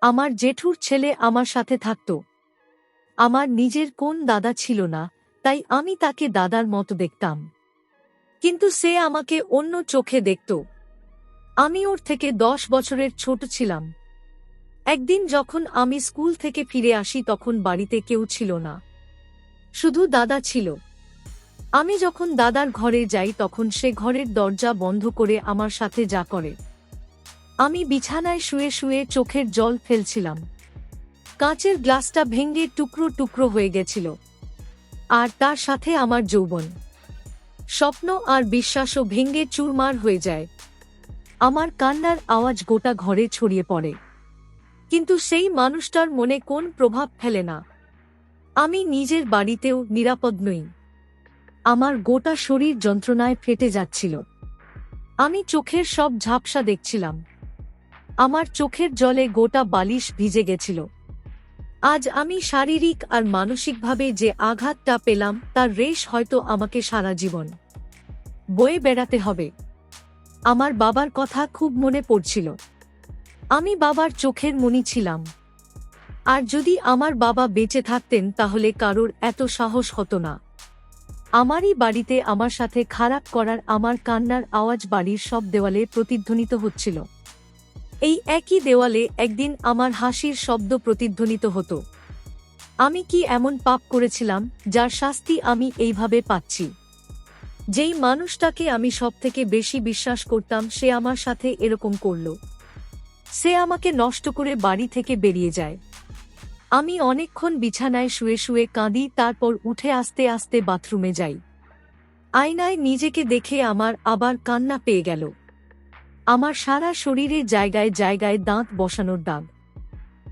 আমার জেঠুর ছেলে আমার সাথে থাকত। আমার নিজের কোন দাদা ছিল না, তাই আমি তাকে দাদার মতো দেখতাম। কিন্তু সে আমাকে অন্য চোখে দেখত। আমি ওর থেকে 10 বছরের ছোট ছিলাম। একদিন যখন আমি স্কুল থেকে ফিরে আসি তখন বাড়িতে কেউ ছিল না, শুধু দাদা ছিল। আমি যখন দাদার ঘরে যাই তখন সে ঘরের দরজা বন্ধ করে আমার সাথে যা করে। আমি বিছানায় শুয়ে শুয়ে চোখের জল ফেলছিলাম। কাঁচের গ্লাসটা ভেঙে টুকরো টুকরো হয়ে গেছিল, আর তার সাথে আমার যৌবন, স্বপ্ন আর বিশ্বাসও ভেঙে চুরমার হয়ে যায়। আমার কান্নার আওয়াজ গোটা ঘরে ছড়িয়ে পড়ে, কিন্তু সেই মানুষটার মনে কোন প্রভাব ফেলে না। আমি নিজের বাড়িতেও নিরাপদ নই। আমার গোটা শরীর যন্ত্রণায় ফেটে যাচ্ছিল। আমি চোখের সব ঝাপসা দেখছিলাম। আমার চোখের জলে গোটা বালিশ ভিজে গেছিল। আজ আমি শারীরিক আর মানসিকভাবে যে আঘাতটা পেলাম তার রেশ হয়তো আমাকে সারা জীবন বয়ে বেড়াতে হবে। আমার বাবার কথা খুব মনে পড়ছিল। আমি বাবার চোখের মণি ছিলাম। আর যদি আমার বাবা বেঁচে থাকতেন তাহলে কারোর এত সাহস হতো না। আমারই বাড়িতে আমার সাথে খারাপ করার আমার কান্নার আওয়াজ বাড়ির সব দেওয়ালে প্রতিধ্বনিত হচ্ছিল। এই একই দেওয়ালে একদিন আমার হাসির শব্দ প্রতিধ্বনিত হতো। আমি কি এমন পাপ করেছিলাম যার শাস্তি আমি এইভাবে পাচ্ছি? যেই মানুষটাকে আমি সবথেকে বেশি বিশ্বাস করতাম সে আমার সাথে এরকম করল। সে আমাকে নষ্ট করে বাড়ি থেকে বেরিয়ে যায়। আমি অনেকক্ষণ বিছানায় শুয়ে শুয়ে কাঁদি, তারপর উঠে আস্তে আস্তে বাথরুমে যাই। আয়নায় নিজেকে দেখে আমার আবার কান্না পেয়ে গেল। আমার সারা শরীরে জায়গায় জায়গায় দাঁত বসানোর দাগ।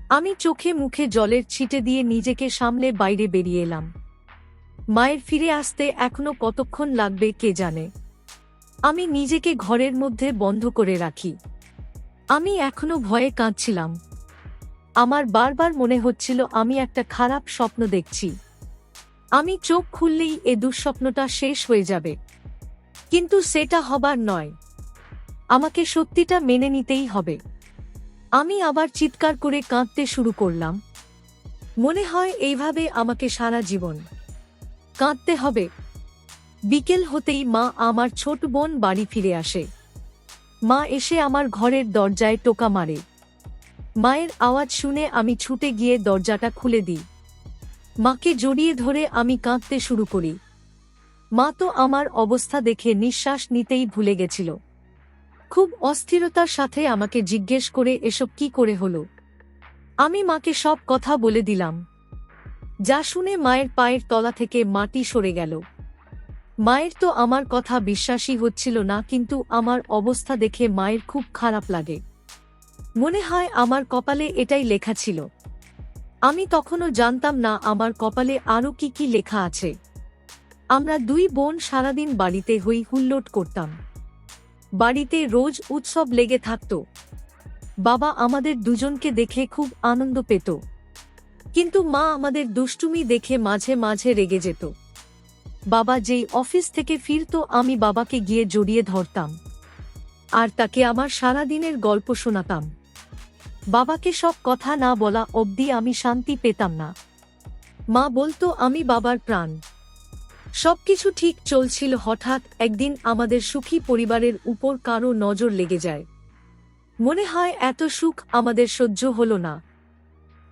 আমি চোখে মুখে জলের ছিটে দিয়ে নিজেকে সামলে বাইরে বেরিয়ে এলাম। মায়ের ফিরে আসতে এখনো কতক্ষণ লাগবে কে জানে। আমি নিজেকে ঘরের মধ্যে বন্ধ করে রাখি। আমি এখনো ভয়ে কাঁদছিলাম। আমার বারবার মনে হচ্ছিল আমি একটা খারাপ স্বপ্ন দেখছি। আমি চোখ খুললেই এ দুঃস্বপ্নটা শেষ হয়ে যাবে। কিন্তু সেটা হবার নয়। আমাকে সত্যিটা মেনে নিতেই হবে। আমি আবার চিৎকার করে কাঁদতে শুরু করলাম। মনে হয় এইভাবে আমাকে সারা জীবন কাঁদতে হবে। বিকেল হতেই মা আমার ছোট বোন বাড়ি ফিরে আসে। মা এসে আমার ঘরের দরজায় টোকা মারে। মায়ের আওয়াজ শুনে আমি ছুটে গিয়ে দরজাটা খুলে দিই। মাকে জড়িয়ে ধরে আমি কাঁদতে শুরু করি। মা তো আমার অবস্থা দেখে নিঃশ্বাস নিতেই ভুলে গেছিল। খুব অস্থিরতার সাথে আমাকে জিজ্ঞেস করে এসব কি করে হলো। আমি মাকে সব কথা বলে দিলাম। যা শুনে মায়ের পায়ের তলা থেকে মাটি সরে গেল। মায়ের তো আমার কথা বিশ্বাসই হচ্ছিল না, কিন্তু আমার অবস্থা দেখে মায়ের খুব খারাপ লাগে। মনে হয় আমার কপালে এটাই লেখা ছিল। আমি তখনও জানতাম না আমার কপালে আরও কি কি লেখা আছে। আমরা দুই বোন সারাদিন বাড়িতে হই হুল্লোড় করতাম। বাড়িতে রোজ উৎসব লেগে থাকত। বাবা আমাদের দুজনকে দেখে খুব আনন্দ পেত, কিন্তু মা আমাদের দুষ্টুমি দেখে মাঝে মাঝে রেগে যেত। বাবা যেই অফিস থেকে ফিরত আমি বাবাকে গিয়ে জড়িয়ে ধরতাম আর তাকে আমার সারাদিনের গল্প শোনাতাম। বাবাকে সব কথা না বলা অবধি আমি শান্তি পেতাম না। মা বলতো আমি বাবার প্রাণ। সবকিছু ঠিক চলছিল, হঠাৎ একদিন আমাদের সুখী পরিবারের উপর কারো নজর লেগে যায়। মনে হয় এত সুখ আমাদের সহ্য হলো না।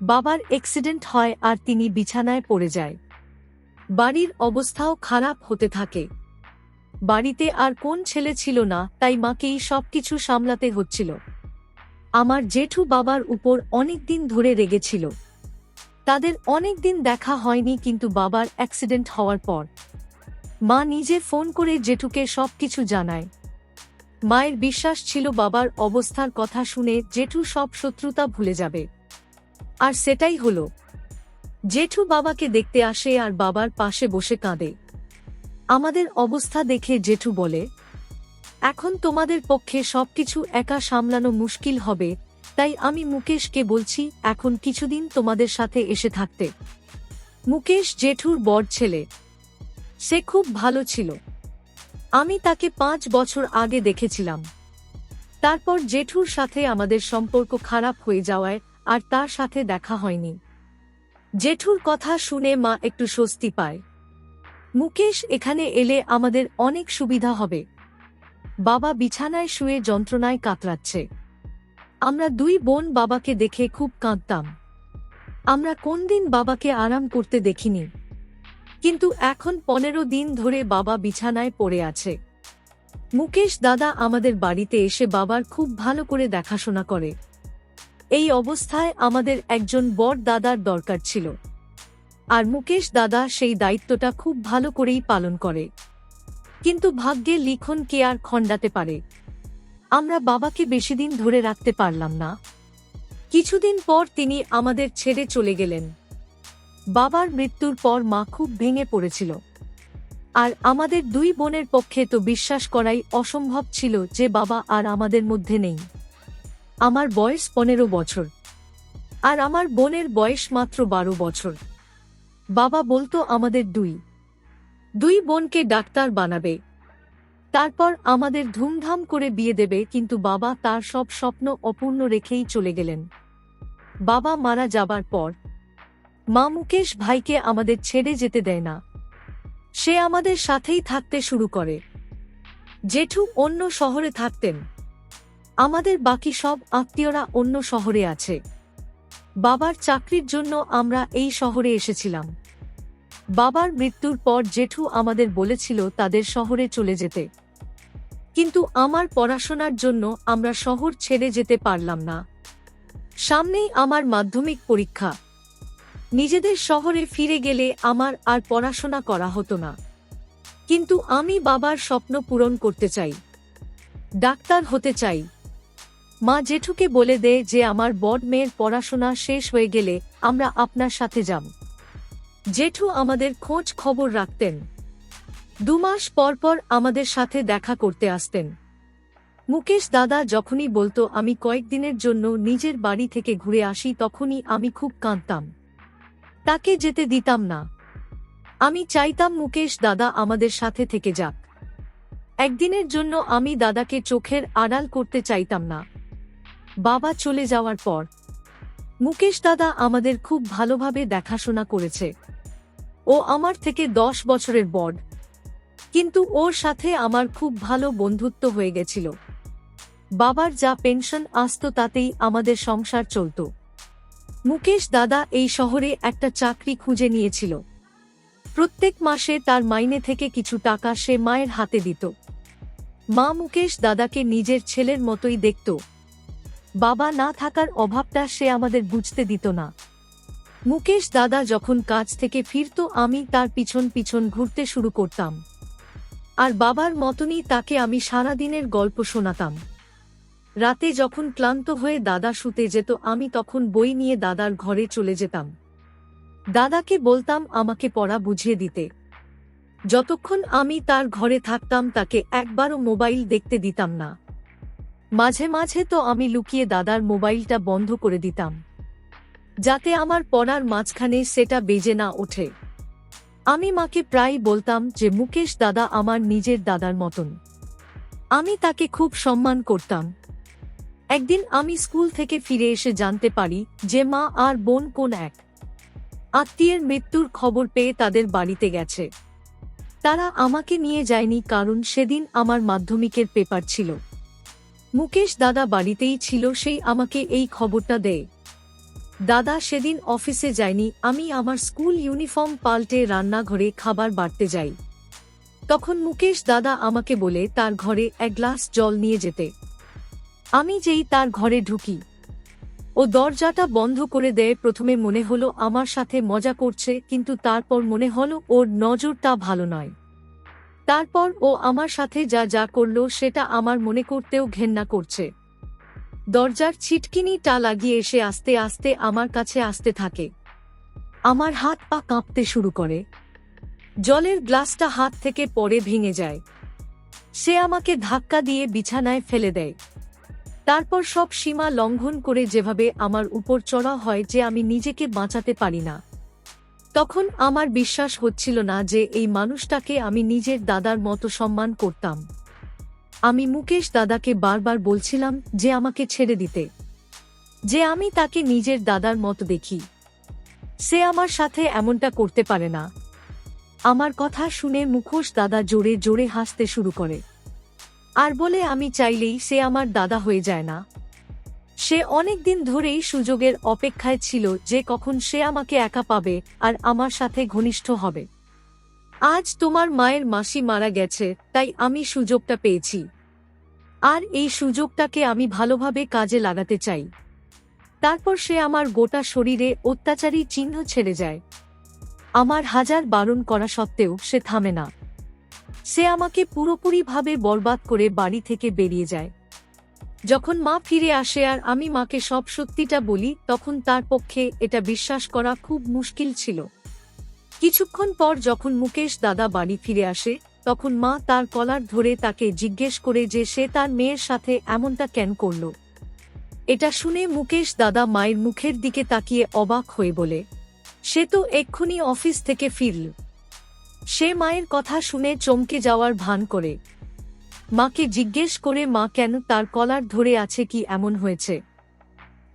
বাবার অ্যাক্সিডেন্ট হয় আর তিনি বিছানায় পড়ে যায়। বাড়ির অবস্থাও খারাপ হতে থাকে। বাড়িতে আর কোন ছেলে ছিল না, তাই মাকেই সবকিছু সামলাতে হচ্ছিল। আমার জেঠু বাবার উপর অনেকদিন ধরে রেগেছিল। তাদের অনেকদিন দেখা হয়নি, কিন্তু বাবার অ্যাক্সিডেন্ট হওয়ার পর মা নিজে ফোন করে জেঠুকে সবকিছু জানায়। মায়ের বিশ্বাস ছিল বাবার অবস্থার কথা শুনে জেঠু সব শত্রুতা ভুলে যাবে। আর সেটাই হলো। জেঠু বাবাকে দেখতে আসে আর বাবার পাশে বসে কাঁদে। আমাদের অবস্থা দেখে জেঠু বলে, এখন তোমাদের পক্ষে সবকিছু একা সামলানো মুশকিল হবে, তাই আমি মুকেশকে বলছি এখন কিছুদিন তোমাদের সাথে এসে থাকতে। মুকেশ জেঠুর বড় ছেলে। সে খুব ভালো ছিল। আমি তাকে 5 বছর আগে দেখেছিলাম। তারপর জেঠুর সাথে আমাদের সম্পর্ক খারাপ হয়ে যাওয়ায় আর তার সাথে দেখা হয়নি। জেঠুর কথা শুনে মা একটু স্বস্তি পায়। মুকেশ এখানে এলে আমাদের অনেক সুবিধা হবে। বাবা বিছানায় শুয়ে যন্ত্রণায় কাতরাচ্ছে। আমরা দুই বোন বাবাকে দেখে খুব কাঁদতাম। আমরা কোনদিন বাবাকে আরাম করতে দেখিনি, কিন্তু এখন 15 দিন ধরে বাবা বিছানায় পড়ে আছে। মুকেশ দাদা আমাদের বাড়িতে এসে বাবার খুব ভালো করে দেখাশোনা করে। এই অবস্থায় আমাদের একজন বড় দাদার দরকার ছিল, আর মুকেশ দাদা সেই দায়িত্বটা খুব ভালো করেই পালন করে। কিন্তু ভাগ্যে লিখন কে আর খণ্ডাতে পারে। আমরা বাবাকে বেশিদিন ধরে রাখতে পারলাম না। কিছুদিন পর তিনি আমাদের ছেড়ে চলে গেলেন। বাবার মৃত্যুর পর মা খুব ভেঙে পড়েছিল, আর আমাদের দুই বোনের পক্ষে তো বিশ্বাস করাই অসম্ভব ছিল যে বাবা আর আমাদের মধ্যে নেই। আমার বয়স 15 বছর, আর আমার বোনের বয়স মাত্র 12 বছর। বাবা বলতো আমাদের দুই বোনকে ডাক্তার বানাবে, তারপর আমাদের ধুমধাম করে বিয়ে দেবে, কিন্তু বাবা তার সব স্বপ্ন অপূর্ণ রেখেই চলে গেলেন। বাবা মারা যাবার পর মা মুকেশ ভাইকে আমাদের ছেড়ে যেতে দেয় না। সে আমাদের সাথেই থাকতে শুরু করে। জেঠু অন্য শহরে থাকতেন। আমাদের বাকি সব আত্মীয়রা অন্য শহরে আছে। বাবার চাকরির জন্য আমরা এই শহরে এসেছিলাম। বাবার মৃত্যুর পর জেঠু আমাদের বলেছিল তাদের শহরে চলে যেতে, কিন্তু আমার পড়াশোনার জন্য আমরা শহর ছেড়ে যেতে পারলাম না। সামনেই আমার মাধ্যমিক পরীক্ষা। নিজেদের শহরে ফিরে গেলে আমার আর পড়াশোনা করা হতো না। কিন্তু আমি বাবার স্বপ্ন পূরণ করতে চাই, ডাক্তার হতে চাই। মা জেঠুকে বলে দেয় যে আমার বড় মেয়ের পড়াশোনা শেষ হয়ে গেলে আমরা আপনার সাথে যাব। জেঠু আমাদের খোঁজ খবর রাখতেন। 2 মাস পর পর আমাদের সাথে দেখা করতে আসতেন। মুকেশ দাদা যখনই বলতো আমি কয়েকদিনের জন্য নিজের বাড়ি থেকে ঘুরে আসি, তখনই আমি খুব কাঁদতাম। তাকে যেতে দিতাম না। আমি চাইতাম মুকেশ দাদা আমাদের সাথে থেকে যাক। একদিনের জন্য আমি দাদাকে চোখের আড়াল করতে চাইতাম না। বাবা চলে যাওয়ার পর মুকেশ দাদা আমাদের খুব ভালোভাবে দেখাশোনা করেছে। ও আমার থেকে 10 বছরের বড়, কিন্তু ওর সাথে আমার খুব ভালো বন্ধুত্ব হয়ে গেছিল। বাবার যা পেনশন আসতো তাতেই আমাদের সংসার চলত। মুকেশ দাদা এই শহরে একটা চাকরি খুঁজে নিয়েছিল। প্রত্যেক মাসে তার মাইনে থেকে কিছু টাকা সে মায়ের হাতে দিত। মা মুকেশ দাদাকে নিজের ছেলের মতোই দেখত। বাবা না থাকার অভাবটা সে আমাদের বুঝতে দিত না। মুকেশ দাদা যখন কাজ থেকে ফিরত আমি তার পিছন পিছন ঘুরতে শুরু করতাম, আর বাবার মতনই তাকে আমি সারাদিনের গল্প শোনাতাম। রাতে যখন ক্লান্ত হয়ে দাদা শুতে যেত, আমি তখন বই নিয়ে দাদার ঘরে চলে যেতাম। দাদাকে বলতাম আমাকে পড়া বুঝিয়ে দিতে। যতক্ষণ আমি তার ঘরে থাকতাম তাকে একবারও মোবাইল দেখতে দিতাম না। মাঝে মাঝে তো আমি লুকিয়ে দাদার মোবাইলটা বন্ধ করে দিতাম, যাতে আমার পড়ার মাঝখানে সেটা বেজে না ওঠে। আমি মাকে প্রায় বলতাম যে মুকেশ দাদা আমার নিজের দাদার মতন। আমি তাকে খুব সম্মান করতাম। একদিন আমি স্কুল থেকে ফিরে এসে জানতে পারি যে মা আর বোন কোন এক আত্মীয়ের মৃত্যুর খবর পেয়ে তাদের বাড়িতে গেছে। তারা আমাকে নিয়ে যায়নি, কারণ সেদিন আমার মাধ্যমিকের পেপার ছিল। মুকেশ দাদা বাড়িতেই ছিল, সেই আমাকে এই খবরটা দেয়। দাদা সেদিন অফিসে যায়নি। আমি আমার স্কুল ইউনিফর্ম পাল্টে রান্নাঘরে খাবার বাড়তে যাই। তখন মুকেশ দাদা আমাকে বলে তার ঘরে 1 গ্লাস জল নিয়ে যেতে। আমি যেই তার ঘরে ঢুকি, ও দরজাটা বন্ধ করে দেয়। প্রথমে মনে হলো আমার সাথে মজা করছে, কিন্তু তারপর মনে হলো ওর নজরটা ভালো নয়। তারপর ও আমার সাথে যা যা করলো সেটা আমার মনে করতেও ঘেন্না করছে। দরজার ছিটকিনিটা লাগিয়ে এসে আস্তে আস্তে আমার কাছে আসতে থাকে। আমার হাত পা কাঁপতে শুরু করে। জলের গ্লাসটা হাত থেকে পড়ে ভেঙে যায়। সে আমাকে ধাক্কা দিয়ে বিছানায় ফেলে দেয়। তারপর সব সীমা লঙ্ঘন করে যেভাবে আমার উপর চড়া হয় যে আমি নিজেকে বাঁচাতে পারি না। তখন আমার বিশ্বাস হচ্ছিল না যে এই মানুষটাকে আমি নিজের দাদার মতো সম্মান করতাম। আমি মুকেশ দাদাকে বারবার বলছিলাম যে আমাকে ছেড়ে দিতে, যে আমি তাকে নিজের দাদার মতো দেখি। সে আমার সাথে এমনটা করতে পারে না। আমার কথা শুনে মুখোশ দাদা জোরে জোরে হাসতে শুরু করে আর বলে, আমি চাইলেই সে আমার দাদা হয়ে যায় না। সে অনেক দিন ধরেই সুযোগের অপেক্ষায় ছিল যে কখন সে আমাকে একা পাবে আর আমার সাথে ঘনিষ্ঠ হবে। আজ তোমার মায়ের মাসি মারা গেছে, তাই আমি সুযোগটা পেয়েছি। আর এই সুযোগটাকে আমি ভালোভাবে কাজে লাগাতে চাই। তারপর সে আমার গোটা শরীরে অত্যাচারী চিহ্ন ছেড়ে যায়। আমার হাজার বারণ করা সত্ত্বেও সে থামে না। সে আমাকে পুরোপুরিভাবে বরবাদ করে বাড়ি থেকে বেরিয়ে যায়। যখন মা ফিরে আসে আর আমি মাকে সব সত্যিটা বলি, তখন তার পক্ষে এটা বিশ্বাস করা খুব মুশকিল ছিল। কিছুক্ষণ পর যখন মুকেশ দাদা বাড়ি ফিরে আসে, তখন মা তার কলার ধরে তাকে জিজ্ঞেস করে যে সে তার মেয়ের সাথে এমনটা কেন করল। এটা শুনে মুকেশ দাদা মায়ের মুখের দিকে তাকিয়ে অবাক হয়ে বলে, সে তো এক্ষুনি অফিস থেকে ফিরল। সে মায়ের কথা শুনে চমকে যাওয়ার ভান করে মাকে জিজ্ঞেস করে মা কেন তার কলার ধরে আছে, কি এমন হয়েছে।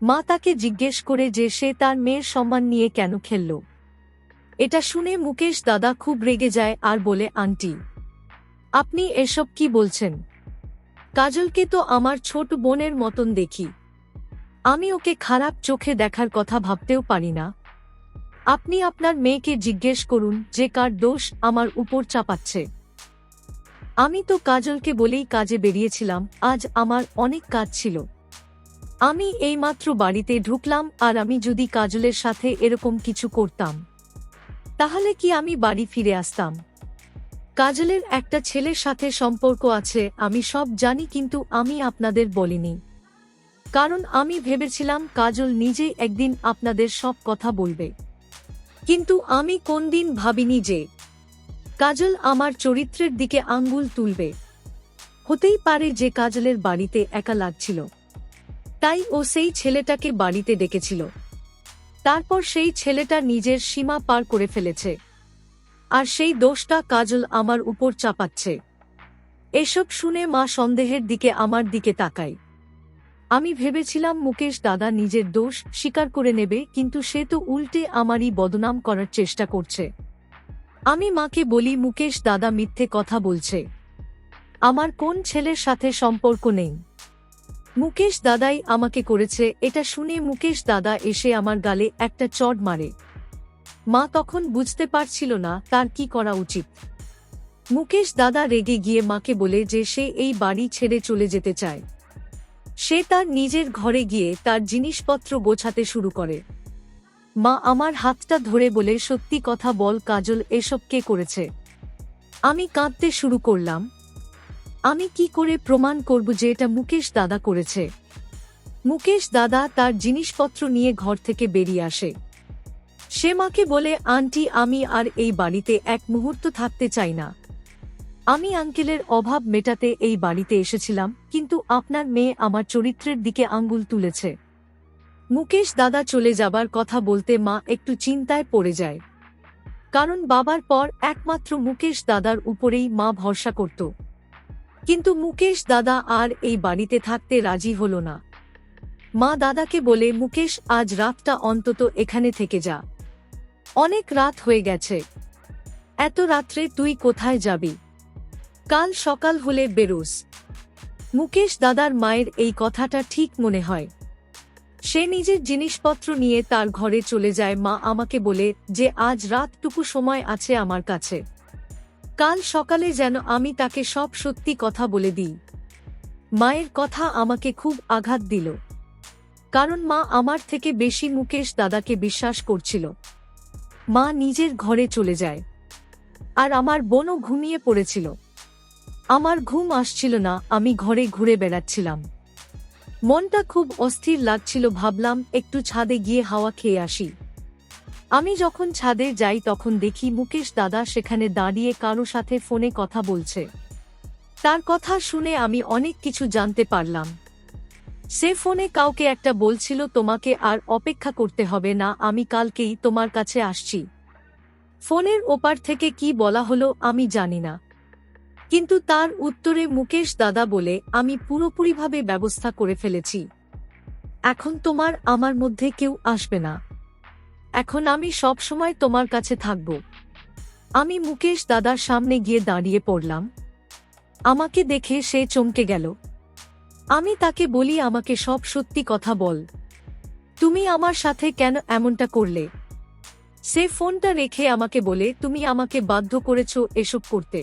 মা তাকে জিজ্ঞেস করে যে সে তার মেয়ের সম্মান নিয়ে কেন খেলল। এটা শুনে মুকেশ দাদা খুব রেগে যায় আর বলে, আন্টি, আপনি এসব কি বলছেন? কাজলকে তো আমার ছোট বোনের মতন দেখি। আমি ওকে খারাপ চোখে দেখার কথা ভাবতেও পারি না। আপনি আপনার মেয়েকে জিজ্ঞেস করুন যে কার দোষ আমার উপর চাপাচ্ছে। আমি তো কাজলকে বলেই কাজে বেরিয়েছিলাম, আজ আমার অনেক কাজ ছিল। আমি এইমাত্র বাড়িতে ঢুকলাম, আর আমি যদি কাজলের সাথে এরকম কিছু করতাম তাহলে কি আমি বাড়ি ফিরে আসতাম? কাজলের একটা ছেলের সাথে সম্পর্ক আছে, আমি সব জানি, কিন্তু আমি আপনাদের বলিনি, কারণ আমি ভেবেছিলাম কাজল নিজেই একদিন আপনাদের সব কথা বলবে। কিন্তু আমি কোনদিন ভাবিনি যে কাজল আমার চরিত্রের দিকে আঙ্গুল তুলবে। হতেই পারে যে কাজলের বাড়িতে একা লাগছিল, তাই ও সেই ছেলেটাকে বাড়িতে ডেকেছিল। তারপর সেই ছেলেটা নিজের সীমা পার করে ফেলেছে, আর সেই দোষটা কাজল আমার উপর চাপাচ্ছে। এসব শুনে মা সন্দেহের দিকে আমার দিকে তাকায়। আমি ভেবেছিলাম মুকেশ দাদা নিজের দোষ স্বীকার করে নেবে, কিন্তু সে তো উল্টে আমারই বদনাম করার চেষ্টা করছে। আমি মাকে বলি, মুকেশ দাদা মিথ্যে কথা বলছে, আমার কোন ছেলের সাথে সম্পর্ক নেই। মুকেশ দাদাই আমাকে করেছে। এটা শুনে মুকেশ দাদা এসে আমার গালে একটা চড় মারে। মা তখন বুঝতে পারছিল না তার কি করা উচিত। মুকেশ দাদা রেগে গিয়ে মাকে বলে যে সে এই বাড়ি ছেড়ে চলে যেতে চায়। সে তার নিজের ঘরে গিয়ে তার জিনিসপত্র গোছাতে শুরু করে। মা আমার হাতটা ধরে বলে, সত্যি কথা বল কাজল, এসব কে করেছে? আমি কাঁদতে শুরু করলাম। আমি কি করে প্রমাণ করব যে এটা মুকেশ দাদা করেছে? মুকেশ দাদা তার জিনিসপত্র নিয়ে ঘর থেকে বেরিয়ে আসে। সে মাকে বলে, আন্টি, আমি আর এই বাড়িতে এক মুহূর্ত থাকতে চাই না। আমি আঙ্কেলের অভাব মেটাতে এই বাড়িতে এসেছিলাম, কিন্তু আপনার মেয়ে আমার চরিত্রের দিকে আঙ্গুল তুলেছে। মুকেশ দাদা চলে যাবার কথা বলতে মা একটু চিন্তায় পড়ে যায়, কারণ বাবার পর একমাত্র মুকেশ দাদার উপরেই মা ভরসা করত। কিন্তু মুকেশ দাদা আর এই বাড়িতে থাকতে রাজি হল না। মা দাদাকে বলে, মুকেশ, আজ রাতটা অন্তত এখানে থেকে যা। অনেক রাত হয়ে গেছে। এত রাত্রে তুই কোথায় যাবি? কাল সকাল হলে বেরোস। মুকেশ দাদার মায়ের এই কথাটা ঠিক মনে হয়। সে নিজের জিনিসপত্র নিয়ে তার ঘরে চলে যায়। মা আমাকে বলে যে আজ রাতটুকু সময় আছে আমার কাছে। কাল সকালে যেন আমি তাকে সব সত্যি কথা বলে দিই। মায়ের কথা আমাকে খুব আঘাত দিল, কারণ মা আমার থেকে বেশি মুকেশ দাদাকে বিশ্বাস করছিল। মা নিজের ঘরে চলে যায়, আর আমার বোনও ঘুমিয়ে পড়েছিল। আমার ঘুম আসছিল না, আমি ঘরে ঘুরে বেড়াচ্ছিলাম। মনটা খুব অস্থির লাগছিল। ভাবলাম একটু ছাদে গিয়ে হাওয়া খেয়ে আসি। আমি যখন ছাদে যাই তখন দেখি মুকেশ দাদা সেখানে দাঁড়িয়ে কারো সাথে ফোনে কথা বলছে। তার কথা শুনে আমি অনেক কিছু জানতে পারলাম। সে ফোনে কাউকে একটা বলছিল, তোমাকে আর অপেক্ষা করতে হবে না, আমি কালকেই তোমার কাছে আসছি। ফোনের ওপার থেকে কি বলা হলো আমি জানি না, কিন্তু তার উত্তরে মুকেশ দাদা বলে, আমি পুরোপুরিভাবে ব্যবস্থা করে ফেলেছি। এখন তোমার আমার মধ্যে কেউ আসবে না। এখন আমি সব সময় তোমার কাছে থাকব। আমি মুকেশ দাদার সামনে গিয়ে দাঁড়িয়ে পড়লাম। আমাকে দেখে সে চমকে গেল। আমি তাকে বলি, আমাকে সব সত্যি কথা বল। তুমি আমার সাথে কেন এমনটা করলে? সে ফোনটা রেখে আমাকে বলে, তুমি আমাকে বাধ্য করেছো এসব করতে।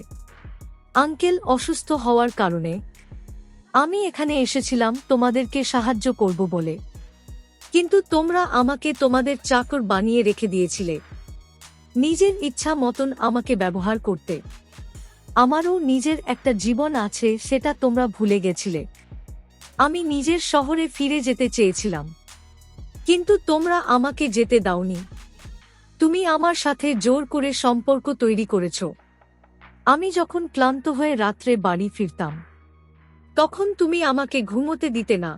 আঙ্কেল অসুস্থ হওয়ার কারণে আমি এখানে এসেছিলাম তোমাদেরকে সাহায্য করব বলে, কিন্তু তোমরা আমাকে তোমাদের চাকর বানিয়ে রেখে দিয়েছিলে, নিজের ইচ্ছা মতন আমাকে ব্যবহার করতে। আমারও নিজের একটা জীবন আছে, সেটা তোমরা ভুলে গেছিলে। আমি নিজের শহরে ফিরে যেতে চেয়েছিলাম, কিন্তু তোমরা আমাকে যেতে দাওনি। তুমি আমার সাথে জোর করে সম্পর্ক তৈরি করেছ। আমি যখন ক্লান্ত হয়ে রাত্রে বাড়ি ফিরতাম, তখন তুমি আমাকে ঘুমোতে দিতে না।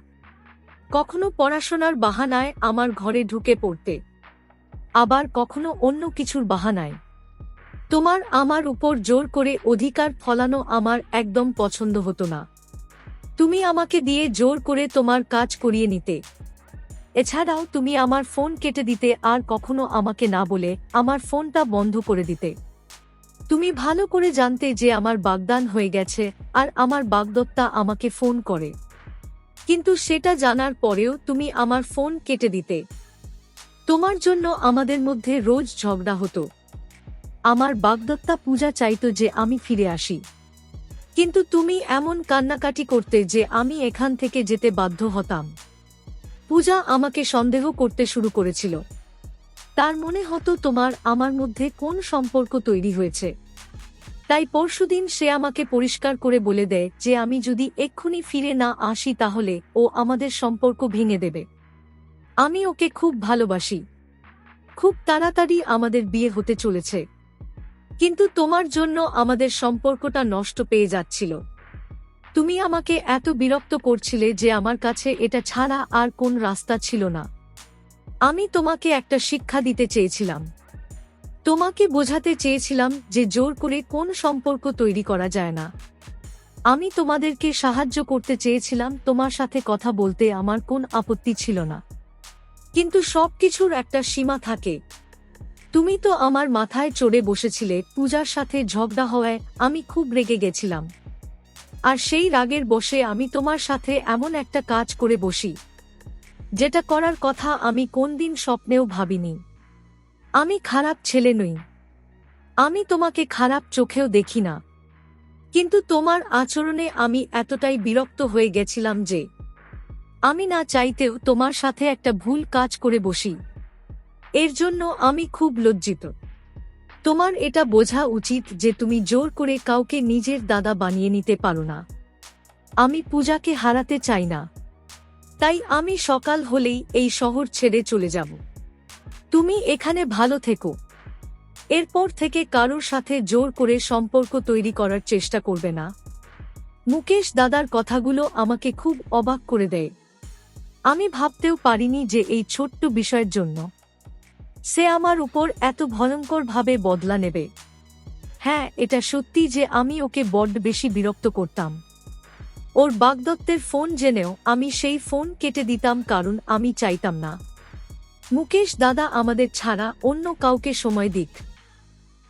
কখনো পড়াশোনার বাহানায় আমার ঘরে ঢুকে পড়তে, আবার কখনো অন্য কিছুর বাহানায়। তোমার আমার উপর জোর করে অধিকার ফলানো আমার একদম পছন্দ হতো না। তুমি আমাকে দিয়ে জোর করে তোমার কাজ করিয়ে নিতে। এছাড়াও তুমি আমার ফোন কেটে দিতে, আর কখনো আমাকে না বলে আমার ফোনটা বন্ধ করে দিতে। তুমি ভালো করে জানতে যে আমার বাগদান হয়ে গেছে আর আমার বাগদত্তা আমাকে ফোন করে, কিন্তু সেটা জানার পরেও তুমি আমার ফোন কেটে দিতে। তোমার জন্য আমাদের মধ্যে রোজ ঝগড়া হতো। আমার বাগদত্তা পূজা চাইতো যে আমি ফিরে আসি, কিন্তু তুমি এমন কান্নাকাটি করতে যে আমি এখান থেকে যেতে বাধ্য হতাম। পূজা আমাকে সন্দেহ করতে শুরু করেছিল। তার মনে হতো তোমার আমার মধ্যে কোন সম্পর্ক তৈরি হয়েছে। তাই পরশুদিন সে আমাকে পরিষ্কার করে বলে দেয় যে আমি যদি এক্ষুনি ফিরে না আসি তাহলে ও আমাদের সম্পর্ক ভেঙে দেবে। আমি ওকে খুব ভালোবাসি, খুব তাড়াতাড়ি আমাদের বিয়ে হতে চলেছে, কিন্তু তোমার জন্য আমাদের সম্পর্কটা নষ্ট পেয়ে যাচ্ছিল। তুমি আমাকে এত বিরক্ত করছিলে যে আমার কাছে এটা ছাড়া আর কোন রাস্তা ছিল না। আমি তোমাকে একটা শিক্ষা দিতে চেয়েছিলাম, তোমাকে বোঝাতে চেয়েছিলাম যে জোর করে কোন সম্পর্ক তৈরি করা যায় না। আমি তোমাদেরকে সাহায্য করতে চেয়েছিলাম, তোমার সাথে কথা বলতে আমার কোন আপত্তি ছিল না, কিন্তু সবকিছুর একটা সীমা থাকে। তুমি তো আমার মাথায় চড়ে বসেছিলে। পূজার সাথে ঝগড়া হওয়ায় আমি খুব রেগে গেছিলাম, আর সেই রাগের বশে আমি তোমার সাথে এমন একটা কাজ করে বসি, যেটা করার কথা আমি কোনদিন স্বপ্নেও ভাবিনি। আমি খারাপ ছেলে নই, আমি তোমাকে খারাপ চোখেও দেখি না, কিন্তু তোমার আচরণে আমি এতটাই বিরক্ত হয়ে গেছিলাম যে আমি না চাইতেও তোমার সাথে একটা ভুল কাজ করে বসি। এর জন্য আমি খুব লজ্জিত। তোমার এটা বোঝা উচিত যে তুমি জোর করে কাউকে নিজের দাদা বানিয়ে নিতে পারো না। আমি পূজাকে হারাতে চাই না, তাই আমি সকাল হলেই এই শহর ছেড়ে চলে যাব। তুমি এখানে ভালো থেকো। এরপর থেকে কারোর সাথে জোর করে সম্পর্ক তৈরি করার চেষ্টা করবে না। মুকেশ দাদার কথাগুলো আমাকে খুব অবাক করে দেয়। আমি ভাবতেও পারিনি যে এই ছোট্ট বিষয়ের জন্য সে আমার উপর এত ভয়ঙ্করভাবে বদলা নেবে। হ্যাঁ, এটা সত্যি যে আমি ওকে বড্ড বেশি বিরক্ত করতাম। ওর বাগদত্তের ফোন জেনেও আমি সেই ফোন কেটে দিতাম, কারণ আমি চাইতাম না মুকেশ দাদা আমাদের ছাড়া অন্য কাউকে সময় দিক।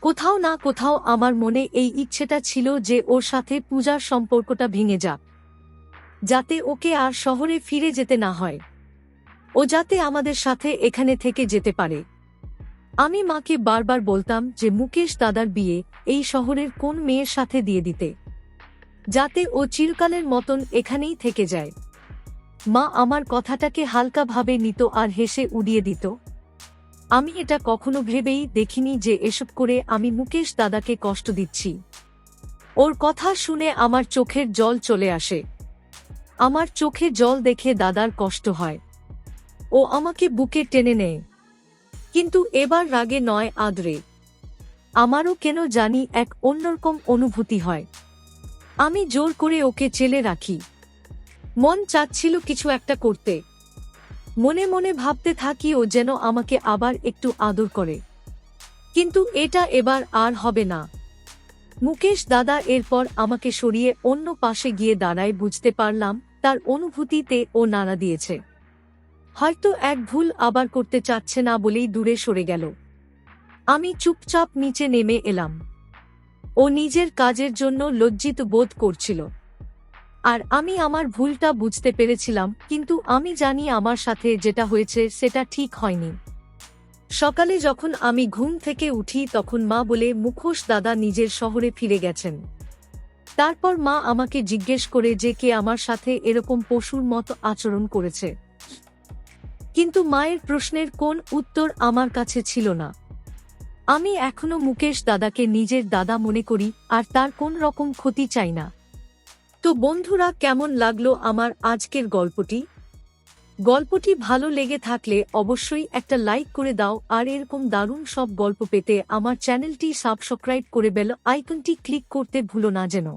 কোথাও না কোথাও আমার মনে এই ইচ্ছেটা ছিল যে ওর সাথে পূজার সম্পর্কটা ভেঙে যাক, যাতে ওকে আর শহরে ফিরে যেতে না হয়, ও যাতে আমাদের সাথে এখানে থেকে যেতে পারে। আমি মাকে বারবার বলতাম যে মুকেশ দাদার বিয়ে এই শহরের কোন মেয়ের সাথে দিয়ে দিতে, যাতে ও চিরকালের মতন এখানেই থেকে যায়। মা আমার কথাটাকে হালকাভাবে নিত আর হেসে উড়িয়ে দিত। আমি এটা কখনো ভেবেই দেখিনি যে এসব করে আমি মুকেশ দাদাকে কষ্ট দিচ্ছি। ওর কথা শুনে আমার চোখের জল চলে আসে। আমার চোখে জল দেখে দাদার কষ্ট হয়। ও আমাকে বুকে টেনে নেয়, কিন্তু এবার রাগে নয়, আদরে। আমারও কেন জানি এক অন্যরকম অনুভূতি হয়। আমি জোর করে ওকে চেলে রাখি। মন চাচ্ছিল কিছু একটা করতে। মনে মনে ভাবতে থাকি ও যেন আমাকে আবার একটু আদর করে, কিন্তু এটা এবার আর হবে না। মুকেশ দাদা এরপর আমাকে সরিয়ে অন্য পাশে গিয়ে দাঁড়ায়। বুঝতে পারলাম তার অনুভূতিতে ও নাড়া দিয়েছে। হয়তো এক ভুল আবার করতে চাচ্ছে না বলেই দূরে সরে গেল। আমি চুপচাপ নিচে নেমে এলাম। ও নিজের কাজের জন্য লজ্জিত বোধ করছিল, আর আমি আমার ভুলটা বুঝতে পেরেছিলাম, কিন্তু আমি জানি আমার সাথে যেটা হয়েছে সেটা ঠিক হয়নি। সকালে যখন আমি ঘুম থেকে উঠি তখন মা বলে মুখোশ দাদা নিজের শহরে ফিরে গেছেন। তারপর মা আমাকে জিজ্ঞেস করে যে কে আমার সাথে এরকম পশুর মতো আচরণ করেছে। কিন্তু মায়ের প্রশ্নের কোন উত্তর আমার কাছে ছিল না। আমি এখনো মুকেশ দাদাকে নিজের দাদা মনে করি আর তার কোন রকম ক্ষতি চাই না। তো বন্ধুরা, কেমন লাগলো আমার আজকের গল্পটি? গল্পটি ভালো লেগে থাকলে অবশ্যই একটা লাইক করে দাও, আর এরকম দারুণ সব গল্প পেতে আমার চ্যানেলটি সাবস্ক্রাইব করে বেল আইকনটি ক্লিক করতে ভুলো না যেন।